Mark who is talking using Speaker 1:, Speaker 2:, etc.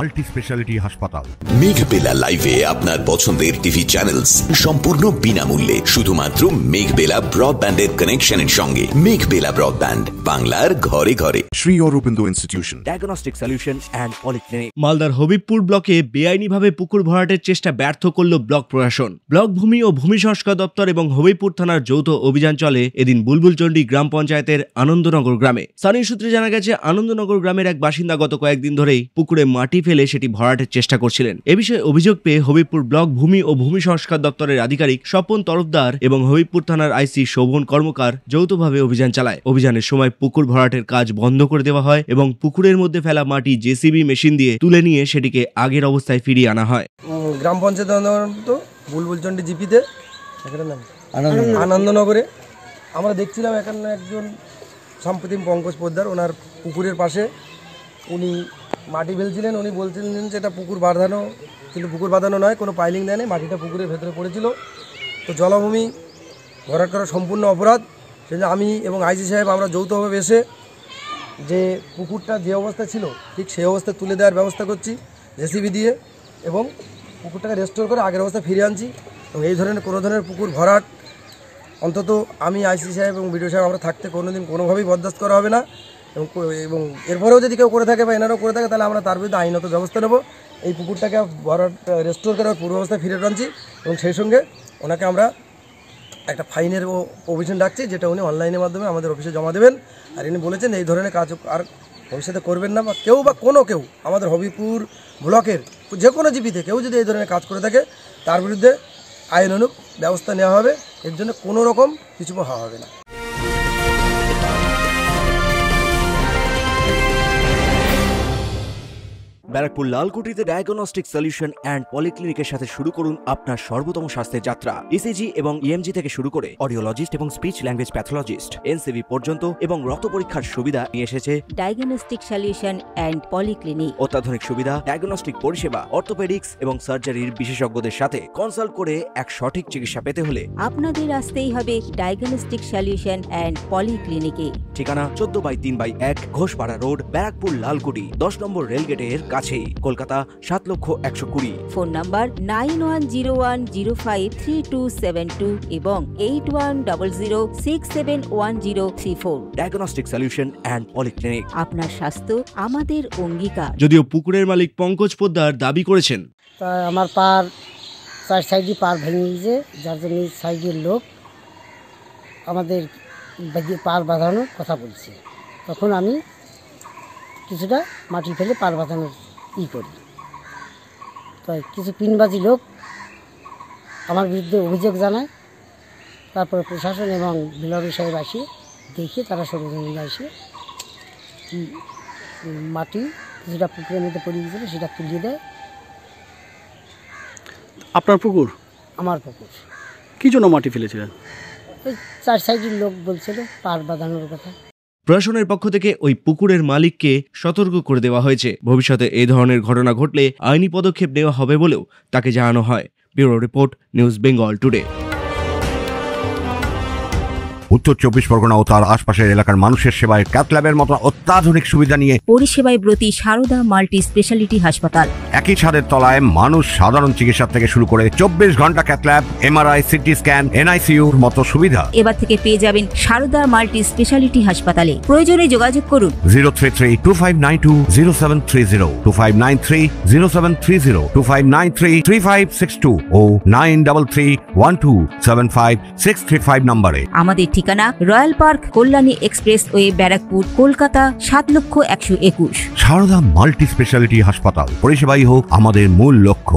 Speaker 1: Multi speciality হাসপাতাল।
Speaker 2: মেঘবেলা লাইভে আপনার পছন্দের টিভি চ্যানেলস সম্পূর্ণ বিনামূল্যে শুধুমাত্র মেঘবেলা ব্রডব্যান্ডের কানেকশনের সঙ্গে। মেঘবেলা ব্রডব্যান্ড, বাংলার ঘরে ঘরে।
Speaker 1: Shri Aurobindo institution,
Speaker 3: diagnostic solution and polyclinic.
Speaker 4: মালদার হবিবপুর ব্লকে বেআইনিভাবে পুকুর ভরাটের চেষ্টা ব্যর্থ করল ব্লক প্রশাসন। ব্লক ভূমি ও ভূমি সংস্কার দপ্তর এবং হবিবপুর থানার যৌথ অভিযান চলে এদিন বুলবুলচন্ডী গ্রাম পঞ্চায়েতের আনন্দনগর গ্রামে। স্থানীয় সূত্রে জানা গেছে, আনন্দনগর গ্রামের এক বাসিন্দা গত কয়েকদিন ধরেই পুকুরে মাটি ফেলে সেটি ভরাটের চেষ্টা করছিলেন। এ বিষয়ে অভিযোগ পেয়ে হবিবপুর ব্লক ভূমি ও ভূমি সংস্কার দপ্তরের আধিকারিক স্বপন তরফদার এবং হবিবপুর থানার আইসি শোভন কর্মকার যৌথভাবে অভিযান চালায়। অভিযানের সময় পুকুর ভরাটের কাজ বন্ধ করে দেওয়া হয় এবং পুকুরের মধ্যে ফেলা মাটি জেসিবি মেশিন দিয়ে তুলে নিয়ে সেটিকে আগের অবস্থায় ফিরিয়ে আনা হয়।
Speaker 5: গ্রাম পঞ্চায়েত বুলবুলচন্ডী জিপিতে আনন্দনগরে আমরা দেখছিলাম এখানে একজন সাম্প্রতিক পঙ্কজ পোদ্দার, ওনার পুকুরের পাশে উনি মাটি ফেলছিলেন। উনি বলছিলেন যে এটা পুকুর বাঁধানো, কিন্তু পুকুর বাঁধানো নয়, কোনো পাইলিং দেয়নি, মাটিটা পুকুরের ভেতরে পড়েছিল। তো জলাভূমি ভরাট করা সম্পূর্ণ অপরাধ। সেজন্য আমি এবং আইসি সাহেব আমরা যৌথভাবে এসে যে পুকুরটা যে অবস্থা ছিল ঠিক সেই অবস্থায় তুলে দেওয়ার ব্যবস্থা করছি জেসিবি দিয়ে, এবং পুকুরটাকে রেস্টোর করে আগের অবস্থায় ফিরিয়ে আনছি। এবং এই ধরনের কোনো ধরনের পুকুর ভরাট অন্তত আমি আইসি সাহেব এবং বিডিও সাহেব আমরা থাকতে কোনোদিন কোনোভাবেই বরদাস্ত করা হবে না। এবং এরপরেও যদি কেউ করে থাকে বা এনারাও করে থাকে তাহলে আমরা তার বিরুদ্ধে আইনত ব্যবস্থা নেব। এই পুকুরটাকে ভরাট রেস্টোর করার পূর্ব অবস্থায় ফিরে আনছি এবং সেই সঙ্গে ওনাকে আমরা একটা ফাইনের প্রভিশন ডাকছি, যেটা উনি অনলাইনের মাধ্যমে আমাদের অফিসে জমা দেবেন। আর ইনি বলেছেন এই ধরনের কাজ আর ভবিষ্যতে করবেন না, বা কেউ আমাদের হবিবপুর ব্লকের যে কোনো জিপিতে কেউ যদি এই ধরনের কাজ করে থাকে তার বিরুদ্ধে আইনানুগ ব্যবস্থা নেওয়া হবে। এর জন্য কোনো রকম কিছু হওয়া হবে না।
Speaker 3: ব্যারাকপুর লালকুটিতে ডায়াগনস্টিক সলিউশন অ্যান্ড পলিক্লিনিকের সাথে শুরু করুন আপনার সর্বোত্তম স্বাস্থ্যের যাত্রা। ইসিজি এবং ইএমজি থেকে শুরু করে অডিওলজিস্ট এবং স্পিচ ল্যাঙ্গুয়েজ প্যাথোলজিস্ট, এনসিভি পর্যন্ত এবং রক্ত পরীক্ষার সুবিধা নিয়ে এসেছে
Speaker 6: ডায়াগনস্টিক সলিউশন অ্যান্ড পলিক্লিনিক।
Speaker 3: অত্যাধুনিক সুবিধা, ডায়াগনস্টিক পরিষেবা, অর্থোপেডিক্স এবং সার্জারির বিশেষজ্ঞদের সাথে কনসাল্ট করে এক সঠিক চিকিৎসা পেতে হলে
Speaker 6: আপনাদের আসতেই হবে ডায়াগনস্টিক সলিউশন অ্যান্ড পলিক্লিনিকে।
Speaker 3: ঠিকানা 14/3/1 ঘোষপাড়া রোড, ব্যারাকপুর লালকুটি, 10 নম্বর রেলগেটের কাছেই, কলকাতা 7,20,020।
Speaker 6: ফোন নাম্বার 9101053272 এবং 8100671034।
Speaker 3: Diagnostic solution and polyclinic.
Speaker 6: আপনার স্বাস্থ্য আমাদের অঙ্গীকার।
Speaker 4: যদিও পুকুরের মালিক পঙ্কজ পোদ্দার দাবি করেছেন,
Speaker 7: তা আমার পার 4 সাইডে পার ভেঙে গিয়েছে, যার জন্য সাইডের লোক আমাদের পার বাঁধানোর কথা বলছে। তখন আমি কিছুটা মাটি ফেলে পার বাঁধানোর করি। তাই কিছু পিনবাজি লোক আমার বিরুদ্ধে অভিযোগ জানায়। তারপরে প্রশাসন এবং বিলবি সাহেব আসে, দেখে তারা সরজমিনে আসে মাটি যেটা পুকুরের মধ্যে পড়ে গিয়েছিল সেটা তুলিয়ে দেয়।
Speaker 8: আপনার পুকুর?
Speaker 7: আমার পুকুর।
Speaker 8: কী জন্য মাটি ফেলেছিলেন?
Speaker 7: ওই 4 সাইডের লোক বলছিল পার বাঁধানোর কথা।
Speaker 4: প্রশাসনের পক্ষ থেকে ওই পুকুরের মালিককে সতর্ক করে দেওয়া হয়েছে। ভবিষ্যতে এই ধরনের ঘটনা ঘটলে আইনি পদক্ষেপ নেওয়া হবে বলেও তাকে জানানো হয়। Bureau report, news Bengal today.
Speaker 1: উত্তর 24 পরগনা ও তার আশপাশের এলাকার মানুষের সেবায় ক্যাথ ল্যাবের মতো অত্যাধুনিক সুবিধা নিয়ে
Speaker 6: পরিষেবায় ব্রতী সারদা মাল্টি স্পেশালিটি হাসপাতাল।
Speaker 1: একই ছাদের তলায় মানুষ সাধারণ চিকিৎসা থেকে শুরু করে 24 ঘন্টা cath lab, MRI, CT scan, এনআইসিইউর মতো সুবিধা
Speaker 6: এবার থেকে পেয়ে যাবেন সারদা মাল্টি স্পেশালিটি হাসপাতালে। প্রয়োজনে যোগাযোগ করুন
Speaker 1: 033-2592-0730, 2593-0730, 2593-3562 ও 9331275635 নম্বরে।
Speaker 6: আমাদের ঠিকানা royal park, Kalyani expressway, Barrackpore, Kolkata 7,121,000।
Speaker 1: Sarada multi speciality হাসপাতাল, পরিষেবাই হোক আমাদের মূল লক্ষ্য।